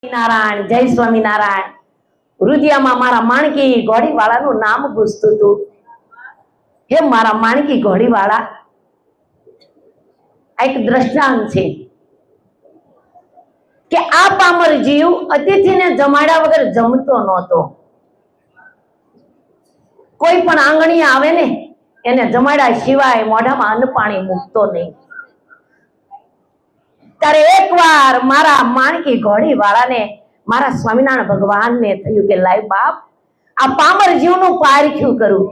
નારાયણ, જય સ્વામિનારાયણ। રુદિયામાં મારા માણકી ઘોડીવાળાનું નામ ગુજતું હતું। હે મારા માણકી ઘોડીવાળા, એક દ્રષ્ટાંત છે કે આ પામર જીવ અતિથિને જમાડ્યા વગર જમતો નહોતો। કોઈ પણ આંગણી આવે ને એને જમાડ્યા સિવાય મોઢામાં અન્ન પાણી મૂકતો નહીં। ત્યારે એકવાર મારા માણકી ઘોડીવાળાને મારા સ્વામિનારાયણ ભગવાનને થયું કે લાય બાપ, આ પામર જીવનું પારખ્યું કરું।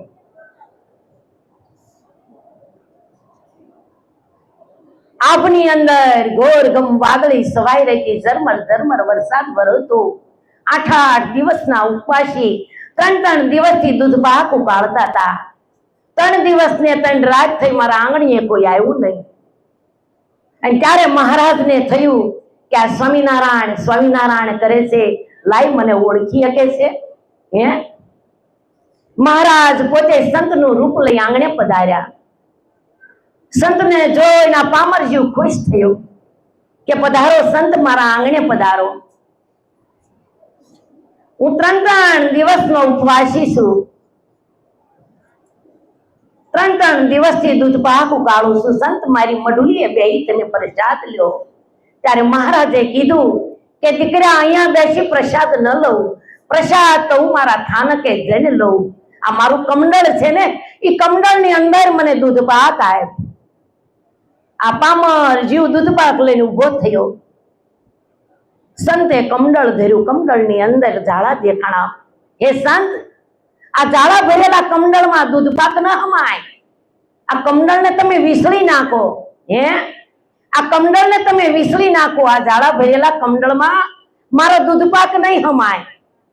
આપની અંદર ઘોર ગમ વાદળી સવાઈ રહી હતી, ઝરમર ઝરમર વરસાદ વરસતો। 8 દિવસના ઉપવાસી 3 દિવસથી દૂધ પાક ઉકાળતા હતા। 3 દિવસ ને 3 રાત થઈ મારા આંગણીએ કોઈ આવ્યું નહીં। અને ત્યારે મહારાજને થયું કે આ સ્વામિનારાયણ સ્વામિનારાયણ કરે છે, લાઈ મને ઓળખી શકે છે। હે મહારાજ પોતે સંતનું રૂપ લઈ આંગણે પધાર્યા। સંતને જોઈને આ પામર જીવ ખુશ થયો કે પધારો સંત, મારા આંગણે પધારો। હું 3 દિવસનો ઉપવાસી છું। 3 દિવસથી દૂધ પાક ઉકાળું છું। સંત મારી મઢુલીએ બેહી તમે પ્રસાદ લ્યો। ત્યારે મહારાજે કીધું કે દીકરા, અહીંયા બેસી પ્રસાદ ન લઉં, પ્રસાદ તો હું મારા થાનકે જઈને લઉં। આ મારું કમંડળ છે ને, એ કમંડળની અંદર મને દૂધ પાક આપ। આ પામર જીવ દૂધ પાક લઈને ઉભો થયો। સંતે કમંડળ ધર્યું, કમંડળની અંદર ઝાડા દેખાણા। હે સંત, આ ઝાડા ભરેલા કમંડળમાં દૂધ પાક ન હમાય। આ કમંડળને તમે વિસળી નાખો। હે આ કમંડળને તમે વિસળી નાખો। આ ઝાડા ભરેલા કમંડળમાં મારો દૂધ પાક નહીં હમાય।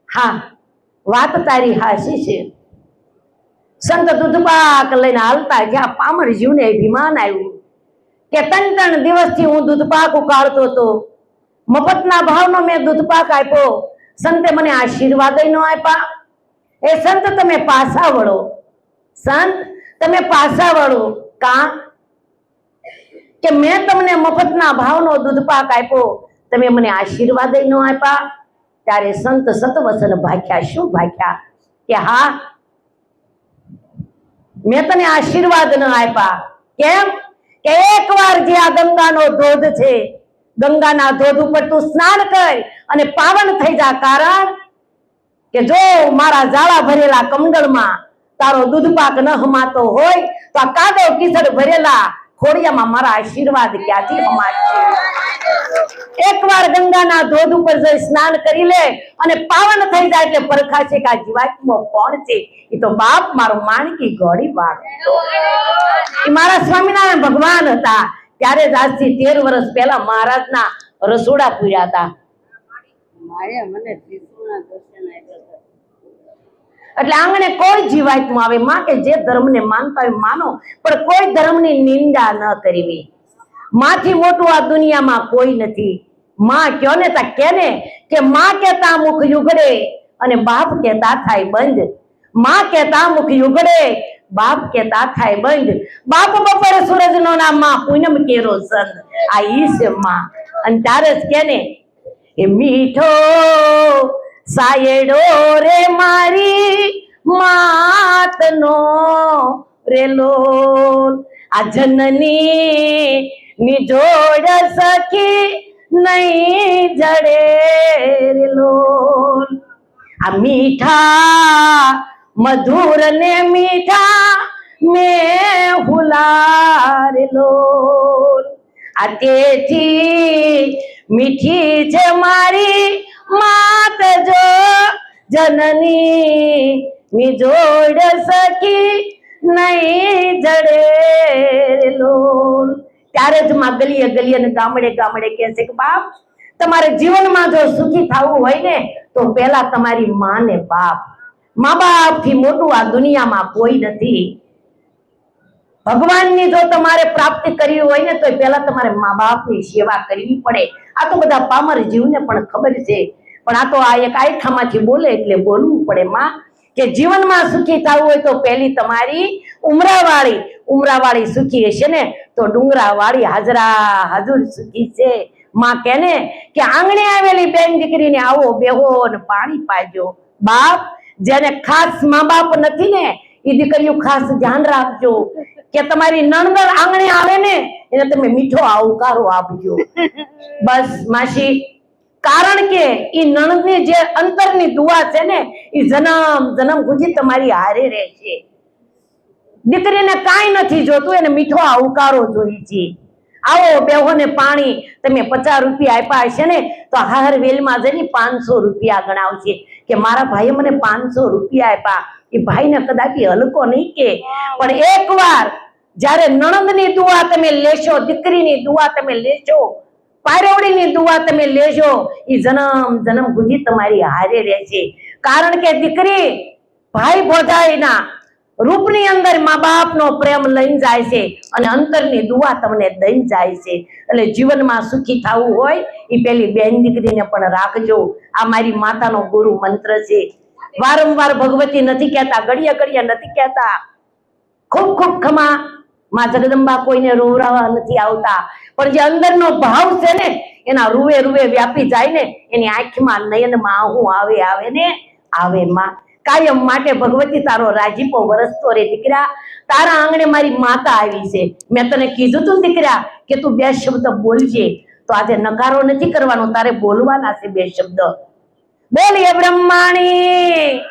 હા, વાત તારી હાચી છે। સંત દૂધ પાક લઈને હાલતા ગયા। પામર જીવને અભિમાન આવ્યું કે 3 દિવસથી હું દૂધ પાક ઉકાળતો હતો, મફતના ભાવનો મેં દૂધ પાક આપ્યો, સંતે મને આશીર્વાદ ન આપ્યા। એ સંત તમે પાછા વળો, સંત તમે પાછા વળો। કા કે મેં તમને મફતના ભાવનો દૂધ પાક આપ્યો, તમે મને આશીર્વાદ ન આપ્યા। ત્યારે સંત સતવસન ભાખ્યા। શું ભાખ્યા? કે હા, મેં તને આશીર્વાદ ન આપ્યા। કેમ કે એકવાર જે આ ગંગાનો ધોધ છે, ગંગાના ધોધ ઉપર તું સ્નાન કર અને પાવન થઈ જા। કારણ કે જો મારા ઝાડા ભરેલા કમંડળમાં તારો દૂધ પાક ન હમાતો હોય તો આ કાદો કીચડ ભરેલા ખોડિયામાં મારા આશીર્વાદ ક્યાંથી હમાશે? એકવાર ગંગાના ધોધ ઉપર જઈ સ્નાન કરી લે અને પાવન થઈ જાય એટલે પરખાશે કે આ જીવાત્મા કોણ છે? એ તો બાપ મારો માણકી ઘોડીવાળો હતો। એ મારા સ્વામિનારાયણ ભગવાન હતા। ત્યારે જ આજથી 13 વર્ષ પહેલા મહારાજના રસોડા પૂર્યા હતા। એટલે આંગણે કોઈ જીવાત્મા આવે, માં કે જે ધર્મને માનતા હોય માનો, પણ કોઈ ધર્મની નિંદા ન કરવી। માથી મોટું આ દુનિયામાં કોઈ નથી। માં કયો ને તા કેને કે માં કેતા મુખ યુગડે અને બાપ કેતા થાય બંધ। માં કેતા મુખ યુગડે, બાપ કેતા થાય બંધ। બાપ બપોરે સૂરજનો નામ, માં પૂનમ કેરો સંત। આ ઈ છે માં। અને ત્યારે જ કેને એ મીઠો સાયડો રે મારી માતનો રે લોલ, આ જનની નિજોડ સખી નહીં જડે રે લોલ। આ મીઠા મધુર ને મીઠા મેં હુલારે લોલ, આ તેથી મીઠી છે મારી માત જો જનની નિજોડ સખી નહીં જડે રે લોલ। ત્યારે જ માં ગલીએ ગલીએ અને ગામડે ગામડે કહે છે કે બાપ, તમારે જીવનમાં જો સુખી થવું હોય ને તો પહેલા તમારી માં ને બાપ, મા બાપ થી મોટું આ દુનિયામાં કોઈ નથી। ભગવાનની જો તમારે પ્રાપ્તિ કરવી હોય ને તો પહેલા તમારે મા બાપની સેવા કરવી પડે। આ તો બધા પામર જીવને પણ ખબર છે, પણ આ તો આ એક આયખામાંથી બોલે એટલે બોલવું પડે। માં કે જીવનમાં સુખી થવું હોય તો પહેલી તમારી ઉમરાવાળી સુખી હશે ને તો ડુંગરાવાળી હાજરા હાજર સુખી છે। માં કેને કે આંગણે આવેલી બેન દીકરીને આવો બેહો ને પાણી પાજો. બાપ જેને ખાસ મા બાપ નથી ને એ દીકરીઓ ખાસ ધ્યાન રાખજો કે તમારી નણંદ આંગણે આવે ને એને તમે મીઠો આવકારો આપજો. બસ માસી, કારણ કે ઈ નણંદની જે અંતરની દુઆ છે ને એ જન્મ જન્મ સુધી તમારી હારે રહેશે. દીકરીને કાંઈ નથી જોતું, એને મીઠો આવકારો જોઈ છે. આવો બેહો ને પાણી. તમે 50 રૂપિયા આપ્યા હશે ને તો હાર વેલમાં જઈને 500 રૂપિયા ગણાવશે કે મારા ભાઈએ મને 500 રૂપિયા આપ્યા. એ ભાઈને કદાપી હલકો નહીં કે, પણ એકવાર જ્યારે નણંદની દુઆ તમે લેશો, દીકરીની દુઆ તમે લેશો, પારેવડીની દુઆ તમે લેશો, એ જન્મ જન્મ સુધી તમારી હારે રહેશે. કારણ કે દીકરી ભાઈ ભોજાઈના રૂપની અંદર મા બાપનો પ્રેમ લઈને જાય છે અને અંતરની દુઆ તમને દઈ જાય છે. એટલે જીવનમાં સુખી થવું હોય એ પેલી બેન દીકરીને પણ રાખજો. આ મારી માતાનો ગુરુ મંત્ર છે. વારંવાર ભગવતી નથી કહેતા, ઘડિયા ઘડિયા નથી કહેતા. ખૂબ ખૂબ ખમા માં જગદંબા, કોઈને રોવરાવા નથી આવતા, પણ જે અંદરનો ભાવ છે ને એના રૂવે રૂવે વ્યાપી જાય ને, એની આંખમાં નયનમાં આહું આવે આવે ને આવે. માં કાયમ માટે ભગવતી તારો રાજીપો વરસતો રે દીકરા. તારા આંગણે મારી માતા આવી છે. મેં તને કીધું તું દીકરા કે તું 2 શબ્દ બોલજે, તો આજે નકારો નથી કરવાનો, તારે બોલવાના છે 2 શબ્દ. બોલીએ બ્રહ્માણી.